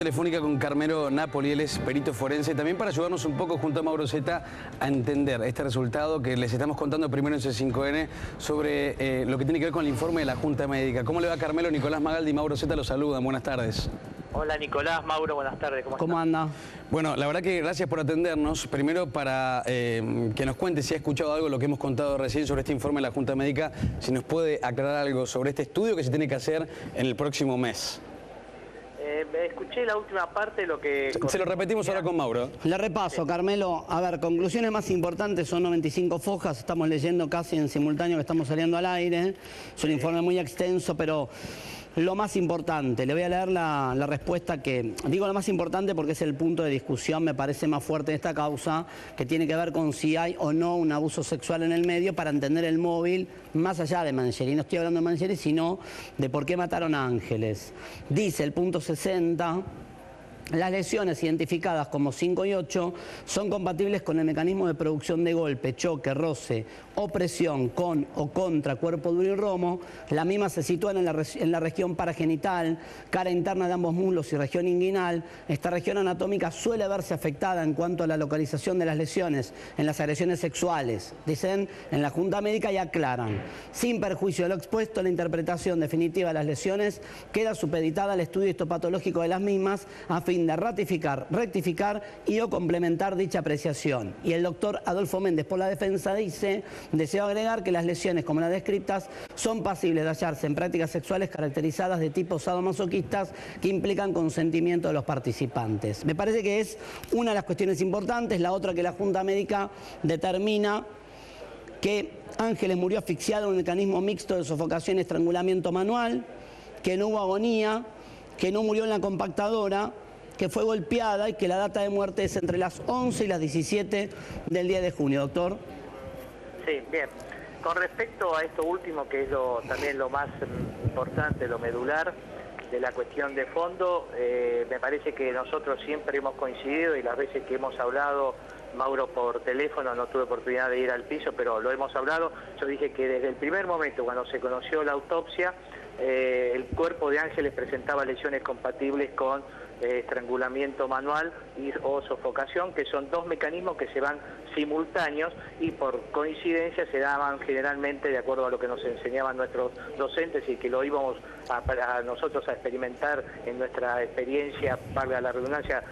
Telefónica con Carmelo Napoli, él es perito forense, también para ayudarnos un poco junto a Mauro Zeta a entender este resultado que les estamos contando primero en C5N sobre lo que tiene que ver con el informe de la Junta Médica. ¿Cómo le va, Carmelo? Nicolás Magaldi y Mauro Zeta los saludan. Buenas tardes. Hola Nicolás, Mauro, buenas tardes. ¿Cómo anda? Bueno, la verdad que gracias por atendernos. Primero para que nos cuente si ha escuchado algo de lo que hemos contado recién sobre este informe de la Junta Médica, si nos puede aclarar algo sobre este estudio que se tiene que hacer en el próximo mes. Escuché la última parte, lo que... Se lo repetimos ahora con Mauro. Le repaso, Carmelo. A ver, conclusiones más importantes, son 95 fojas, estamos leyendo casi en simultáneo que estamos saliendo al aire. Es un informe muy extenso, pero lo más importante, le voy a leer la respuesta que... Digo lo más importante porque es el punto de discusión, me parece más fuerte de esta causa, que tiene que ver con si hay o no un abuso sexual en el medio para entender el móvil, más allá de Mangieri. No estoy hablando de Mangieri, sino de por qué mataron a Ángeles. Dice el punto 60... Las lesiones identificadas como 5 y 8 son compatibles con el mecanismo de producción de golpe, choque, roce o presión con o contra cuerpo duro y romo. Las mismas se sitúan en la región paragenital, cara interna de ambos muslos y región inguinal. Esta región anatómica suele verse afectada en cuanto a la localización de las lesiones en las agresiones sexuales, dicen en la Junta Médica, y aclaran. Sin perjuicio de lo expuesto, la interpretación definitiva de las lesiones queda supeditada al estudio histopatológico de las mismas a fin de ratificar, rectificar y o complementar dicha apreciación. Y el doctor Adolfo Méndez, por la defensa, dice: deseo agregar que las lesiones como las descritas son pasibles de hallarse en prácticas sexuales caracterizadas de tipo sadomasoquistas que implican consentimiento de los participantes. Me parece que es una de las cuestiones importantes. La otra, que la Junta Médica determina que Ángeles murió asfixiado en un mecanismo mixto de sofocación y estrangulamiento manual, que no hubo agonía, que no murió en la compactadora, que fue golpeada y que la data de muerte es entre las 11 y las 17 del 10 de junio, doctor. Sí, bien. Con respecto a esto último, que es también lo más importante, lo medular de la cuestión de fondo, me parece que nosotros siempre hemos coincidido, y las veces que hemos hablado, Mauro, por teléfono, no tuve oportunidad de ir al piso, pero lo hemos hablado. Yo dije que desde el primer momento, cuando se conoció la autopsia, el cuerpo de Ángeles presentaba lesiones compatibles con estrangulamiento manual o sofocación, que son dos mecanismos que se van simultáneos y por coincidencia se daban generalmente de acuerdo a lo que nos enseñaban nuestros docentes y que lo íbamos a nosotros a experimentar en nuestra experiencia, valga la redundancia,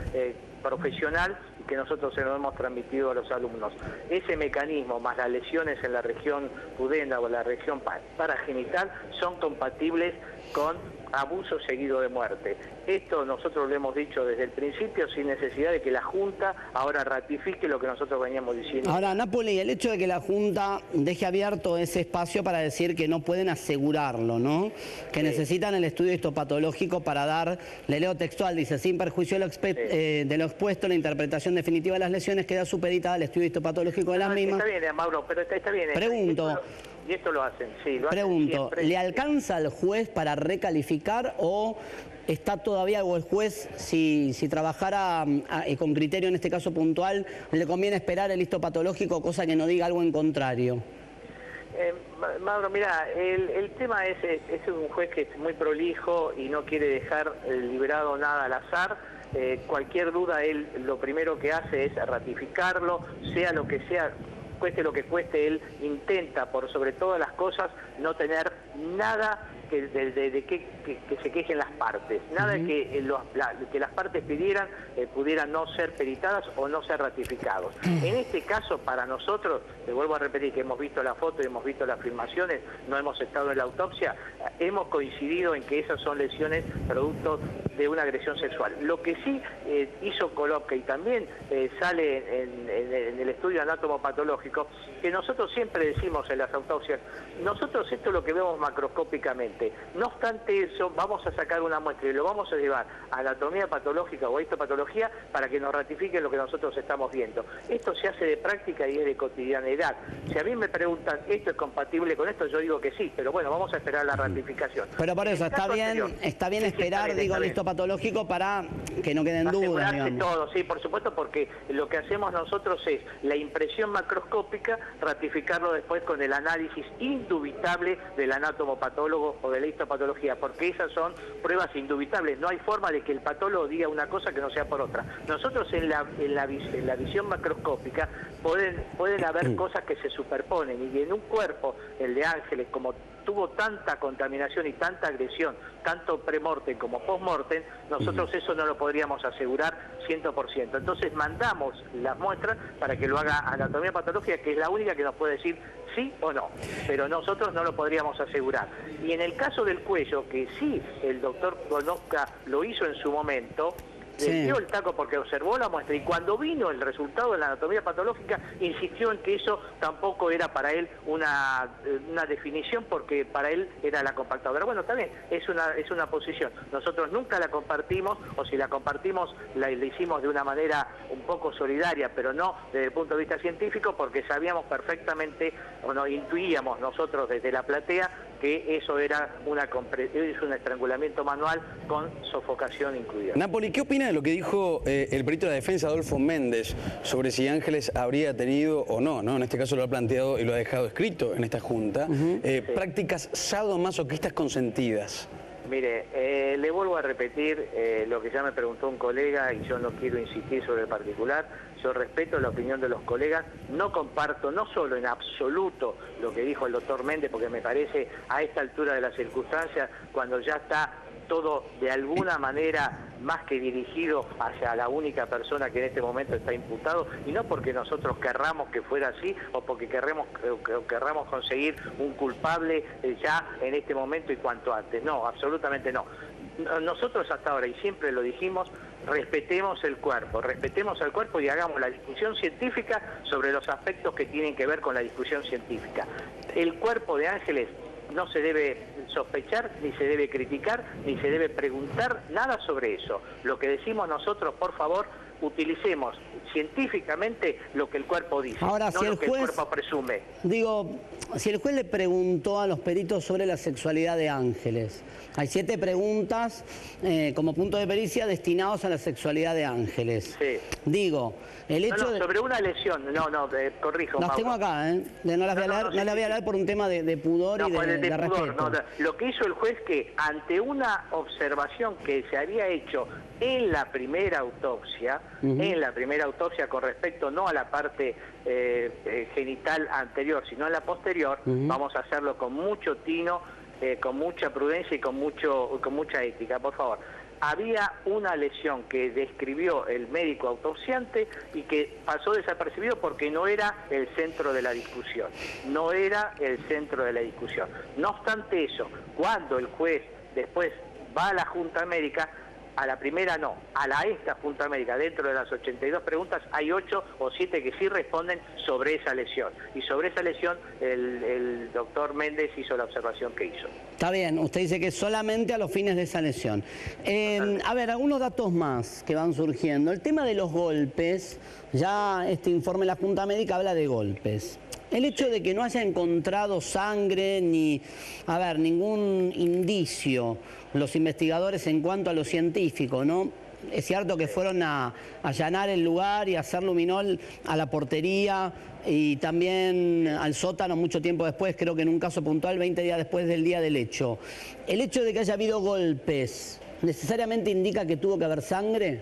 profesional, y que nosotros se lo hemos transmitido a los alumnos. Ese mecanismo más las lesiones en la región pudenda o la región paragenital son compatibles con abuso seguido de muerte. Esto nosotros lo hemos dicho desde el principio, sin necesidad de que la Junta ahora ratifique lo que nosotros veníamos diciendo. Ahora, Napoli, el hecho de que la Junta deje abierto ese espacio para decir que no pueden asegurarlo, ¿no? Que necesitan el estudio histopatológico para dar, le leo textual, dice: sin perjuicio de lo expuesto, la interpretación definitiva de las lesiones queda supeditada al estudio histopatológico de las mismas. Está bien, Mauro, pero está bien. Pregunto. Y esto lo hacen, sí, lo Pregunto, hacen siempre. ¿le alcanza al juez para recalificar o está todavía, o el juez, si trabajara con criterio en este caso puntual, le conviene esperar el histopatológico, cosa que no diga algo en contrario? Mauro, mira, el tema es un juez que es muy prolijo y no quiere dejar liberado nada al azar. Cualquier duda, él lo primero que hace es ratificarlo, sea lo que sea, cueste lo que cueste. Él intenta, por sobre todas las cosas, no tener nada que se quejen las partes, nada que las partes pidieran pudieran no ser peritadas o no ser ratificados. En este caso, para nosotros, le vuelvo a repetir que hemos visto la foto y hemos visto las filmaciones, no hemos estado en la autopsia, hemos coincidido en que esas son lesiones producto de una agresión sexual. Lo que sí hizo Kolobka y también sale en el estudio anatomopatológico, que nosotros siempre decimos en las autopsias, nosotros esto es lo que vemos macroscópicamente. No obstante eso, vamos a sacar una muestra y lo vamos a llevar a anatomía patológica o a histopatología para que nos ratifiquen lo que nosotros estamos viendo. Esto se hace de práctica y es de cotidianidad. Si a mí me preguntan, ¿esto es compatible con esto? Yo digo que sí, pero bueno, vamos a esperar la ratificación. Pero por eso, está bien esperar, digo, listo. histopatológico para que no queden dudas, digamos. Todo, sí, por supuesto, porque lo que hacemos nosotros es la impresión macroscópica, ratificarlo después con el análisis indubitable del anatomopatólogo o de la histopatología, porque esas son pruebas indubitables. No hay forma de que el patólogo diga una cosa que no sea por otra. Nosotros en la visión macroscópica pueden haber cosas que se superponen, y en un cuerpo, el de Ángeles, como tuvo tanta contaminación y tanta agresión, tanto premortem como postmortem, nosotros eso no lo podríamos asegurar 100%. Entonces mandamos las muestras para que lo haga anatomía patológica, que es la única que nos puede decir sí o no, pero nosotros no lo podríamos asegurar. Y en el caso del cuello, que sí el doctor Konoska lo hizo en su momento, le dio el taco porque observó la muestra, y cuando vino el resultado de la anatomía patológica insistió en que eso tampoco era para él una definición, porque para él era la compactadora. Bueno, también es una posición. Nosotros nunca la compartimos, o si la compartimos la hicimos de una manera un poco solidaria, pero no desde el punto de vista científico, porque sabíamos perfectamente, o no intuíamos nosotros desde la platea, que eso era un estrangulamiento manual con sofocación incluida. Napoli, ¿qué opina de lo que dijo el perito de la defensa, Adolfo Méndez, sobre si Ángeles habría tenido o no, en este caso lo ha planteado y lo ha dejado escrito en esta junta, prácticas sadomasoquistas consentidas? Mire, le vuelvo a repetir lo que ya me preguntó un colega, y yo no quiero insistir sobre el particular. Yo respeto la opinión de los colegas, no comparto, no solo en absoluto lo que dijo el doctor Méndez, porque me parece a esta altura de las circunstancias, cuando ya está todo de alguna manera más que dirigido hacia la única persona que en este momento está imputado, y no porque nosotros querramos que fuera así, o porque querramos conseguir un culpable ya en este momento y cuanto antes. No, absolutamente no. Nosotros hasta ahora, y siempre lo dijimos, respetemos el cuerpo y hagamos la discusión científica sobre los aspectos que tienen que ver con la discusión científica. El cuerpo de Ángeles no se debe sospechar, ni se debe criticar, ni se debe preguntar nada sobre eso. Lo que decimos nosotros, por favor, utilicemos científicamente lo que el cuerpo dice, ahora, no si lo que el cuerpo presume. Digo, si el juez le preguntó a los peritos sobre la sexualidad de Ángeles, hay 7 preguntas como punto de pericia destinados a la sexualidad de Ángeles. Sí. Digo, el hecho de... sobre una lesión, corrijo. Las tengo acá, no las voy a leer, no las voy a leer por un tema de pudor y de respeto. Lo que hizo el juez, que ante una observación que se había hecho en la primera autopsia, con respecto no a la parte genital anterior, sino a la posterior, vamos a hacerlo con mucho tino, con mucha prudencia y con mucha ética, por favor. Había una lesión que describió el médico autopsiante y que pasó desapercibido porque no era el centro de la discusión. No obstante eso, cuando el juez después va a la Junta Médica, a la primera no, esta Junta Médica, dentro de las 82 preguntas, hay 8 o 7 que sí responden sobre esa lesión. Y sobre esa lesión el doctor Méndez hizo la observación que hizo. Está bien, usted dice que solamente a los fines de esa lesión. A ver, algunos datos más que van surgiendo. El tema de los golpes, ya este informe de la Junta Médica habla de golpes. El hecho de que no haya encontrado sangre ni, ningún indicio los investigadores en cuanto a lo científico, ¿no? Es cierto que fueron a allanar el lugar y a hacer luminol a la portería y también al sótano mucho tiempo después, creo que en un caso puntual 20 días después del día del hecho. ¿El hecho de que haya habido golpes necesariamente indica que tuvo que haber sangre?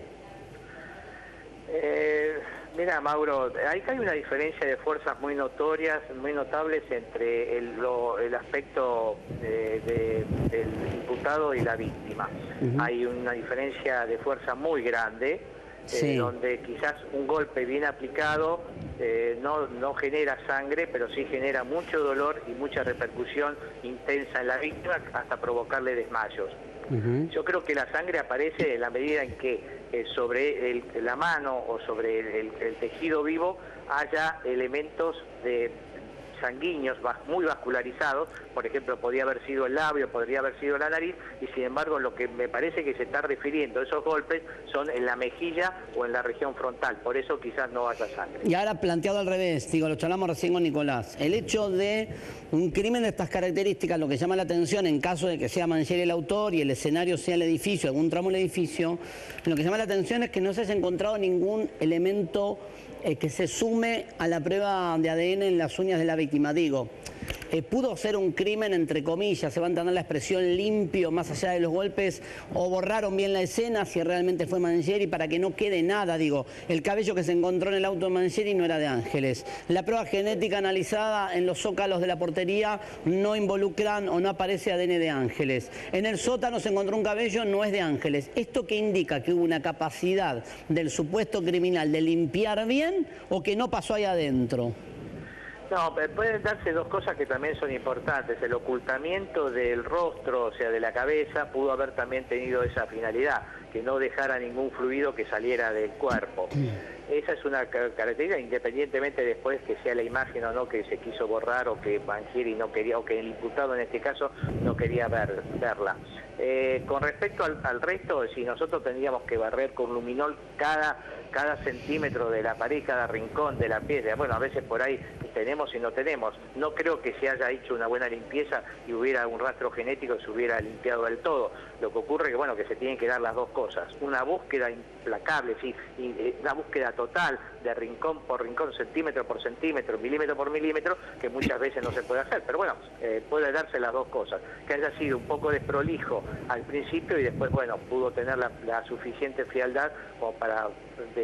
Mira, Mauro, hay una diferencia de fuerzas muy notorias, muy notables entre el aspecto del imputado y la víctima. Hay una diferencia de fuerza muy grande, donde quizás un golpe bien aplicado no genera sangre, pero sí genera mucho dolor y mucha repercusión intensa en la víctima, hasta provocarle desmayos. Yo creo que la sangre aparece en la medida en que sobre la mano o sobre el tejido vivo haya elementos sanguíneos, muy vascularizados. Por ejemplo, podría haber sido el labio, podría haber sido la nariz, y sin embargo lo que me parece que se está refiriendo esos golpes son en la mejilla o en la región frontal, por eso quizás no haya sangre. Y ahora planteado al revés, digo, lo charlamos recién con Nicolás, el hecho de un crimen de estas características, lo que llama la atención en caso de que sea Mangieri el autor y el escenario sea el edificio, algún tramo del edificio, lo que llama la atención es que no se haya encontrado ningún elemento que se sume a la prueba de ADN en las uñas de la víctima. Digo, pudo ser un crimen, entre comillas, se va a entender la expresión limpio, más allá de los golpes, o borraron bien la escena si realmente fue Mangieri para que no quede nada. Digo, el cabello que se encontró en el auto de Mangieri no era de Ángeles. La prueba genética analizada en los zócalos de la portería no involucran o no aparece ADN de Ángeles. En el sótano se encontró un cabello, no es de Ángeles. ¿Esto qué indica? Que hubo una capacidad del supuesto criminal de limpiar bien o que no pasó ahí adentro. No, pueden darse dos cosas que también son importantes. El ocultamiento del rostro, o sea, de la cabeza, pudo haber también tenido esa finalidad, que no dejara ningún fluido que saliera del cuerpo. Esa es una característica, independientemente después que sea la imagen o no que se quiso borrar, o que Mangieri no quería, o que el imputado en este caso no quería verla. Con respecto al resto, si nosotros tendríamos que barrer con luminol cada centímetro de la pared, cada rincón de la pieza, bueno, a veces por ahí tenemos y no tenemos. No creo que se haya hecho una buena limpieza y hubiera un rastro genético que se hubiera limpiado del todo. Lo que ocurre es que, bueno, que se tienen que dar las dos cosas. Una búsqueda implacable, sí, una búsqueda total de rincón por rincón, centímetro por centímetro, milímetro por milímetro, que muchas veces no se puede hacer. Pero bueno, puede darse las dos cosas. Que haya sido un poco desprolijo al principio y después, bueno, pudo tener la suficiente frialdad como para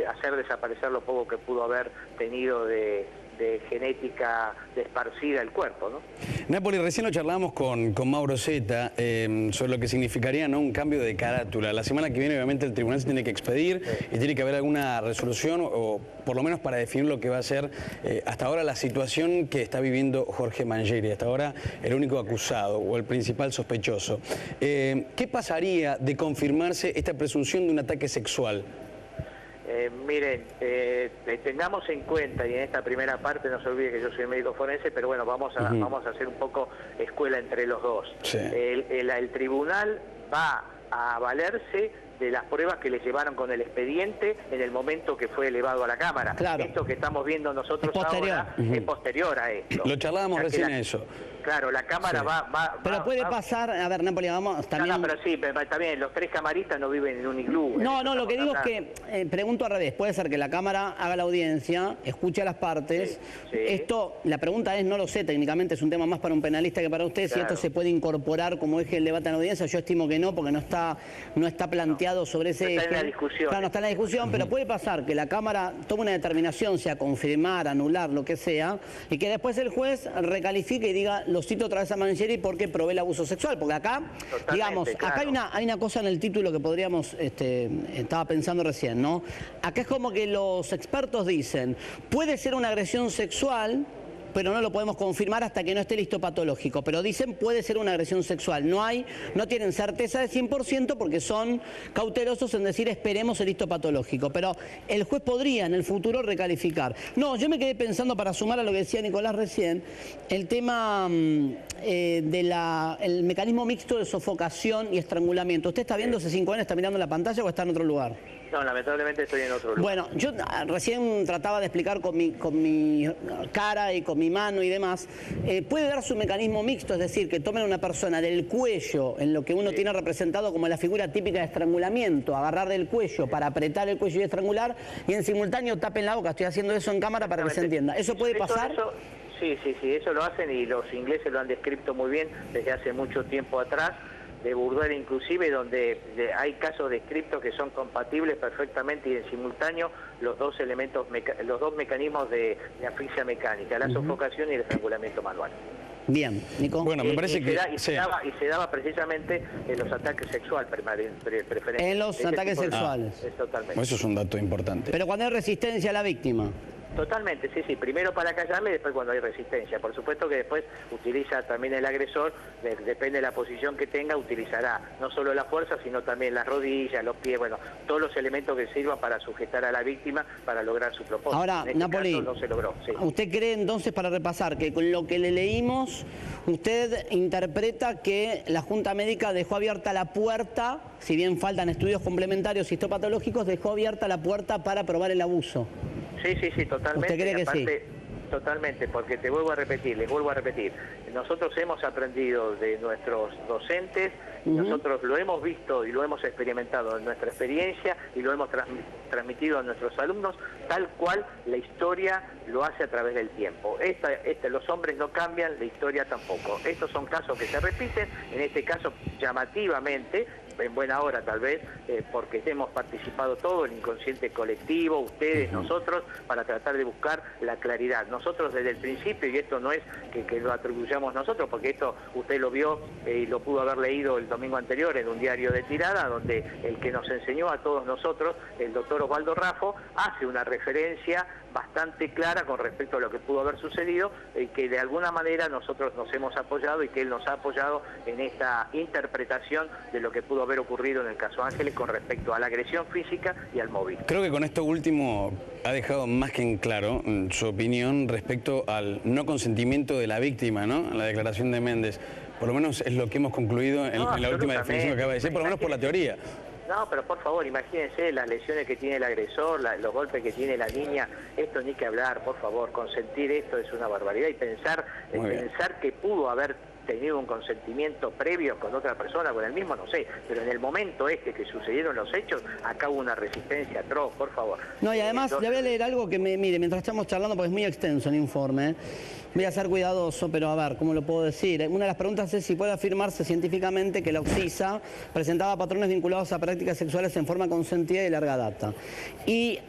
hacer desaparecer lo poco que pudo haber tenido de genética esparcida el cuerpo, ¿no? Napoli, recién lo charlamos con Mauro Zeta sobre lo que significaría, ¿no?, un cambio de carátula. La semana que viene, obviamente, el tribunal se tiene que expedir y tiene que haber alguna resolución, o por lo menos para definir lo que va a ser hasta ahora la situación que está viviendo Jorge Mangieri, hasta ahora el único acusado o el principal sospechoso. ¿Qué pasaría de confirmarse esta presunción de un ataque sexual? Miren, tengamos en cuenta, y en esta primera parte no se olvide que yo soy médico forense, pero bueno, vamos a hacer un poco escuela entre los dos. Sí. El tribunal va a valerse de las pruebas que le llevaron con el expediente en el momento que fue elevado a la Cámara. Claro. Esto que estamos viendo nosotros ahora es posterior a esto. Lo charlábamos recién eso. Claro, la Cámara Pero puede pasar, a ver, Napoli, vamos también... No, pero sí, está bien, los tres camaristas no viven en un iglú. No, lo que digo es que, pregunto al revés, puede ser que la Cámara haga la audiencia, escuche a las partes. Sí. Esto, la pregunta es, no lo sé, técnicamente es un tema más para un penalista que para usted, Claro. si esto se puede incorporar como eje del debate en la audiencia. Yo estimo que no, porque no está planteado sobre ese eje. No está en la discusión. Claro, no está en la discusión, pero puede pasar que la Cámara tome una determinación, sea confirmar, anular, lo que sea, y que después el juez recalifique y diga, lo cito otra vez a Mangieri porque probé el abuso sexual. Porque acá, Totalmente, digamos, claro. acá hay una cosa en el título que podríamos, estaba pensando recién, ¿no? Acá es como que los expertos dicen, puede ser una agresión sexual, pero no lo podemos confirmar hasta que no esté el histopatológico. Pero dicen puede ser una agresión sexual. No tienen certeza de 100% porque son cautelosos en decir esperemos el histopatológico. Pero el juez podría en el futuro recalificar. No, yo me quedé pensando, para sumar a lo que decía Nicolás recién, el tema el mecanismo mixto de sofocación y estrangulamiento. ¿Usted está viendo C5N, está mirando la pantalla o está en otro lugar? No, lamentablemente estoy en otro lugar. Bueno, yo recién trataba de explicar con mi cara y con mi mano y demás. Puede darse un mecanismo mixto, es decir, que tomen a una persona del cuello, en lo que uno tiene representado como la figura típica de estrangulamiento, agarrar del cuello para apretar el cuello y estrangular, y en simultáneo tapen la boca. Estoy haciendo eso en cámara para que se entienda. ¿Eso puede pasar? Sí, eso lo hacen y los ingleses lo han descrito muy bien desde hace mucho tiempo atrás, de Bourdieu inclusive, donde hay casos descritos que son compatibles perfectamente y en simultáneo los dos mecanismos de asfixia mecánica, la sofocación y el estrangulamiento manual. Bien, Nico. Bueno, me parece que... se daba precisamente en los ataques sexuales preferentes. En los ataques sexuales. Totalmente. Eso es un dato importante. Pero cuando hay resistencia a la víctima. Totalmente, sí, sí. Primero para callarle y después cuando hay resistencia. Por supuesto que después utiliza también el agresor, depende de la posición que tenga, utilizará no solo la fuerza, sino también las rodillas, los pies, bueno, todos los elementos que sirvan para sujetar a la víctima para lograr su propósito. Ahora, en este Napoli, caso no se logró. Sí. ¿Usted cree entonces, para repasar, que con lo que le leímos, usted interpreta que la Junta Médica dejó abierta la puerta, si bien faltan estudios complementarios histopatológicos, dejó abierta la puerta para probar el abuso? Sí, sí, sí, totalmente. ¿Usted cree que sí? Totalmente, porque les vuelvo a repetir, nosotros hemos aprendido de nuestros docentes, nosotros lo hemos visto y lo hemos experimentado en nuestra experiencia y lo hemos transmitido a nuestros alumnos, tal cual la historia lo hace a través del tiempo. Los hombres no cambian, la historia tampoco. Estos son casos que se repiten, en este caso llamativamente, en buena hora tal vez, porque hemos participado todo, el inconsciente colectivo, ustedes, nosotros, para tratar de buscar la claridad. Nosotros desde el principio, y esto no es que lo atribuyamos nosotros, porque esto usted lo vio y lo pudo haber leído el domingo anterior en un diario de tirada, donde el que nos enseñó a todos nosotros, el doctor Osvaldo Raffo, hace una referencia bastante clara con respecto a lo que pudo haber sucedido, y que de alguna manera nosotros nos hemos apoyado y que él nos ha apoyado en esta interpretación de lo que pudo haber ocurrido en el caso Ángeles con respecto a la agresión física y al móvil. Creo que con esto último ha dejado más que en claro su opinión respecto al no consentimiento de la víctima, ¿no? En la declaración de Méndez. Por lo menos es lo que hemos concluido en la última definición que acaba de decir, por lo menos por la teoría. No, pero por favor, imagínense las lesiones que tiene el agresor, los golpes que tiene la niña, esto ni que hablar, por favor, consentir esto es una barbaridad y pensar que pudo haber tenido un consentimiento previo con otra persona, con el mismo, no sé, pero en el momento que sucedieron los hechos, acá hubo una resistencia atroz, por favor. No, y además le voy a leer algo que mire, mientras estamos charlando, porque es muy extenso el informe, voy a ser cuidadoso, pero a ver, ¿cómo lo puedo decir? Una de las preguntas es si puede afirmarse científicamente que la Oxisa presentaba patrones vinculados a prácticas sexuales en forma consentida y de larga data. Y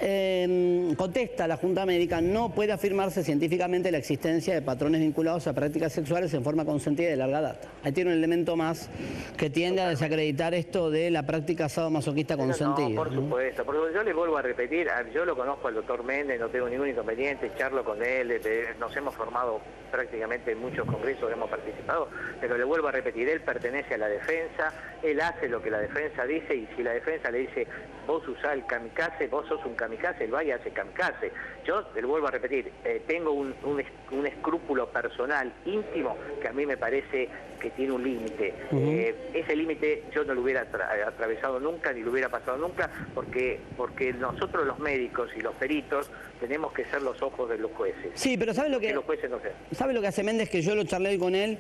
contesta la Junta Médica, no puede afirmarse científicamente la existencia de patrones vinculados a prácticas sexuales en forma consentida y de larga data. Ahí tiene un elemento más que tiende a desacreditar esto de la práctica sadomasoquista consentida. No, por supuesto, porque yo le vuelvo a repetir, yo lo conozco al doctor Méndez, no tengo ningún inconveniente, charlo con él, nos hemos formado prácticamente en muchos congresos que hemos participado, pero le vuelvo a repetir, él pertenece a la defensa, él hace lo que la defensa dice, y si la defensa le dice, vos usás el kamikaze, vos sos un kamikaze, él va y hace kamikaze. Yo le vuelvo a repetir, tengo un escrúpulo personal, íntimo, que a mí me parece que tiene un límite. Ese límite yo no lo hubiera atravesado nunca, ni lo hubiera pasado nunca, porque nosotros los médicos y los peritos tenemos que ser los ojos de los jueces. Sí, pero ¿sabe lo que los jueces no sean? ¿Sabe lo que hace Méndez? Que yo lo charlé hoy con él.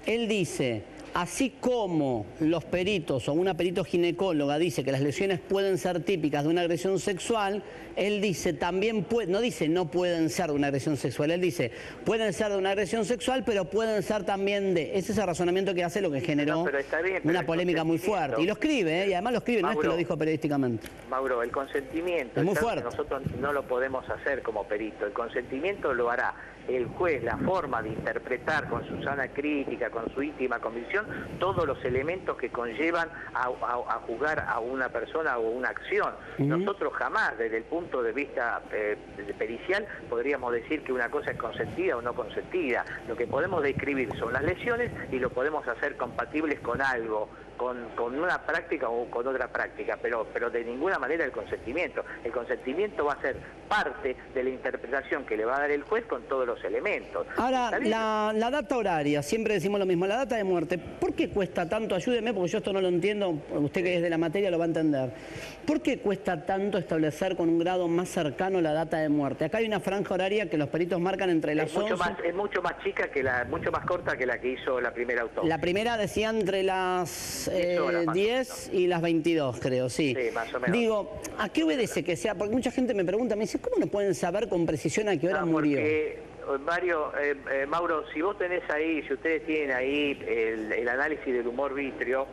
Él dice, así como los peritos o una perito ginecóloga dice que las lesiones pueden ser típicas de una agresión sexual, él dice también no dice no pueden ser de una agresión sexual, él dice pueden ser de una agresión sexual, pero pueden ser también de... Es ese razonamiento que hace lo que generó una polémica muy fuerte. Y lo escribe, y además lo escribe, Mauro, no es que lo dijo periodísticamente. Mauro, el consentimiento es muy fuerte. Nosotros no lo podemos hacer como perito, el consentimiento lo hará el juez, la forma de interpretar con su sana crítica, con su íntima convicción, todos los elementos que conllevan a juzgar a una persona o una acción. Nosotros jamás, desde el punto de vista pericial, podríamos decir que una cosa es consentida o no consentida. Lo que podemos describir son las lesiones y lo podemos hacer compatibles con algo, con una práctica o con otra práctica, pero de ninguna manera el consentimiento. El consentimiento va a ser parte de la interpretación que le va a dar el juez con todos los elementos. Ahora, la data horaria, siempre decimos lo mismo, la data de muerte, ¿por qué cuesta tanto? Ayúdeme, porque yo esto no lo entiendo, usted que es de la materia lo va a entender. ¿Por qué cuesta tanto establecer con un grado más cercano la data de muerte? Acá hay una franja horaria que los peritos marcan entre las 11... Es mucho más chica que mucho más corta que la que hizo la primera autopsia. La primera decía entre las 10 y las 22, creo, sí. Sí, más o menos. Digo, ¿a qué obedece que sea? Porque mucha gente me pregunta, me dice, ¿cómo no pueden saber con precisión a qué hora murió? Mauro, si vos tenés ahí, si ustedes tienen ahí el análisis del humor vítreo,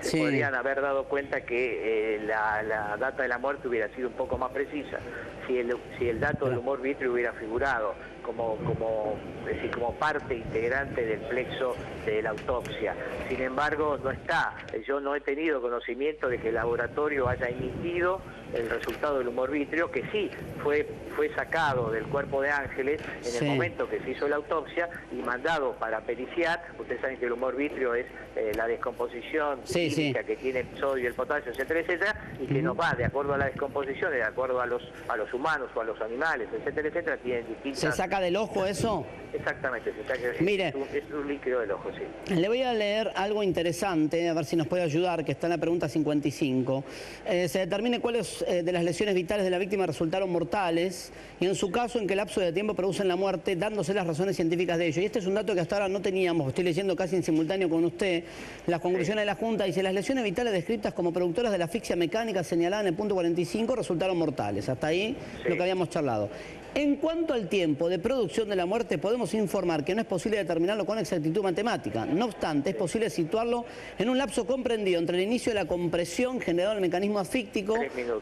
se podrían haber dado cuenta que la data de la muerte hubiera sido un poco más precisa si el dato del humor vítreo hubiera figurado es decir, como parte integrante del plexo de la autopsia. Sin embargo, no está. Yo no he tenido conocimiento de que el laboratorio haya emitido el resultado del humor vítreo, que sí fue sacado del cuerpo de Ángeles en el momento que se hizo la autopsia y mandado para periciar. Ustedes saben que el humor vítreo es la descomposición química que tiene el sodio, el potasio, etcétera, etcétera, y que nos va de acuerdo a la descomposición, de acuerdo a los humanos o a los animales, etcétera, etcétera, tienen distintas... ¿Se saca del ojo eso? Exactamente, se saca, mire, es un líquido del ojo, sí. Le voy a leer algo interesante, a ver si nos puede ayudar, que está en la pregunta 55. Se determine cuáles de las lesiones vitales de la víctima resultaron mortales y en su caso en qué lapso de tiempo producen la muerte, dándose las razones científicas de ello. Y este es un dato que hasta ahora no teníamos, estoy leyendo casi en simultáneo con usted. Las conclusiones de la Junta dice: las lesiones vitales descritas como productoras de la asfixia mecánica señalada en el punto 45 resultaron mortales. Hasta ahí lo que habíamos charlado. En cuanto al tiempo de producción de la muerte, podemos informar que no es posible determinarlo con exactitud matemática. No obstante, es posible situarlo en un lapso comprendido entre el inicio de la compresión generada en el mecanismo asfíctico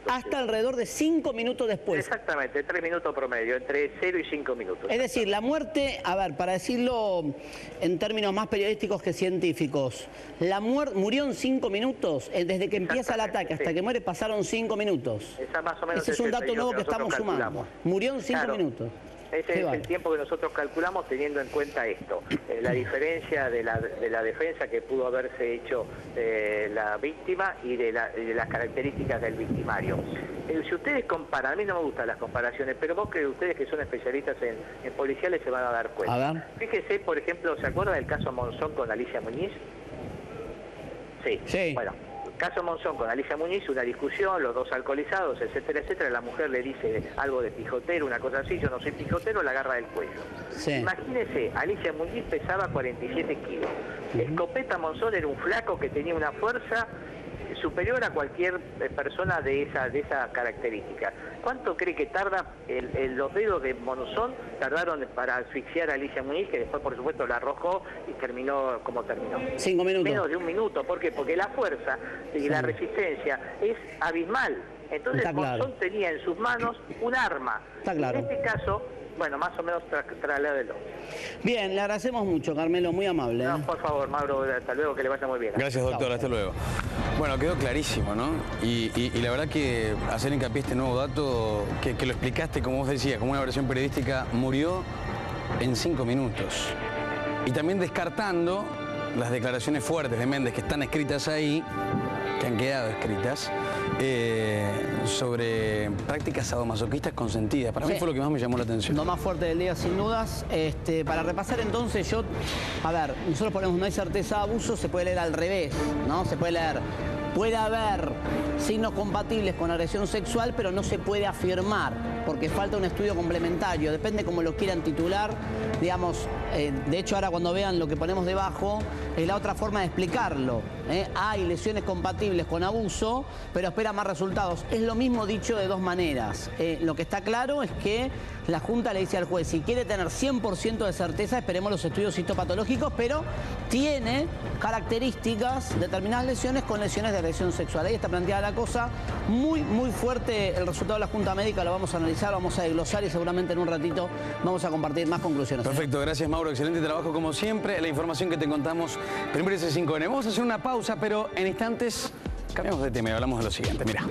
hasta alrededor de 5 minutos después. Exactamente, 3 minutos promedio, entre 0 y 5 minutos. Es decir, la muerte, a ver, para decirlo en términos más periodísticos que científicos, la muerte murió en 5 minutos, desde que empieza el ataque hasta que muere pasaron 5 minutos. Más o menos ese es un dato nuevo que estamos sumando. Murió en 5 minutos. Ese es el tiempo que nosotros calculamos teniendo en cuenta esto, la diferencia de la defensa que pudo haberse hecho la víctima y de las características del victimario. Si ustedes comparan, a mí no me gustan las comparaciones, pero vos que ustedes que son especialistas en policiales se van a dar cuenta. A ver. Fíjese, por ejemplo, ¿se acuerda del caso Monzón con Alicia Muñiz? Sí. Bueno. Caso Monzón con Alicia Muñiz, una discusión, los dos alcoholizados, etcétera, etcétera. La mujer le dice algo de pijotero, una cosa así, yo no soy pijotero, la agarra del cuello. Imagínese, Alicia Muñiz pesaba 47 kilos. Escopeta Monzón era un flaco que tenía una fuerza superior a cualquier persona de esa característica. ¿Cuánto cree que tarda los dedos de Monzón tardaron para asfixiar a Alicia Muñiz, que después por supuesto la arrojó y terminó como terminó? 5 minutos. Menos de 1 minuto. ¿Por qué? Porque la fuerza y la resistencia es abismal. Entonces Monzón tenía en sus manos un arma. Está claro. En este caso, bueno, más o menos trasládelo. Bien, le agradecemos mucho, Carmelo, muy amable. No, por favor, Mauro, hasta luego, que le vaya muy bien. Gracias, doctor, hasta luego. Bueno, quedó clarísimo, ¿no? Y la verdad que hacer hincapié este nuevo dato, que lo explicaste, como vos decías, como una versión periodística, murió en 5 minutos. Y también descartando las declaraciones fuertes de Méndez que están escritas ahí, que han quedado escritas, sobre prácticas sadomasoquistas consentidas. Para mí fue lo que más me llamó la atención. Lo más fuerte del día, sin dudas. Para repasar entonces, a ver, nosotros ponemos no hay certeza de abuso, se puede leer al revés, ¿no? Se puede leer, puede haber signos compatibles con agresión sexual, pero no se puede afirmar, porque falta un estudio complementario, depende cómo lo quieran titular, digamos, de hecho ahora cuando vean lo que ponemos debajo, es la otra forma de explicarlo. Hay lesiones compatibles con abuso, pero espera más resultados. Es lo mismo dicho de dos maneras. Lo que está claro es que la Junta le dice al juez, si quiere tener 100% de certeza, esperemos los estudios histopatológicos, pero tiene características, determinadas lesiones con lesiones de agresión sexual. Ahí está planteada la cosa, muy, muy fuerte el resultado de la Junta Médica, lo vamos a analizar, vamos a desglosar y seguramente en un ratito vamos a compartir más conclusiones. Perfecto, gracias Mauro, excelente trabajo como siempre. La información que te contamos, primero ese 5N. Vamos a hacer una pausa, pero en instantes cambiamos de tema y hablamos de lo siguiente, mira.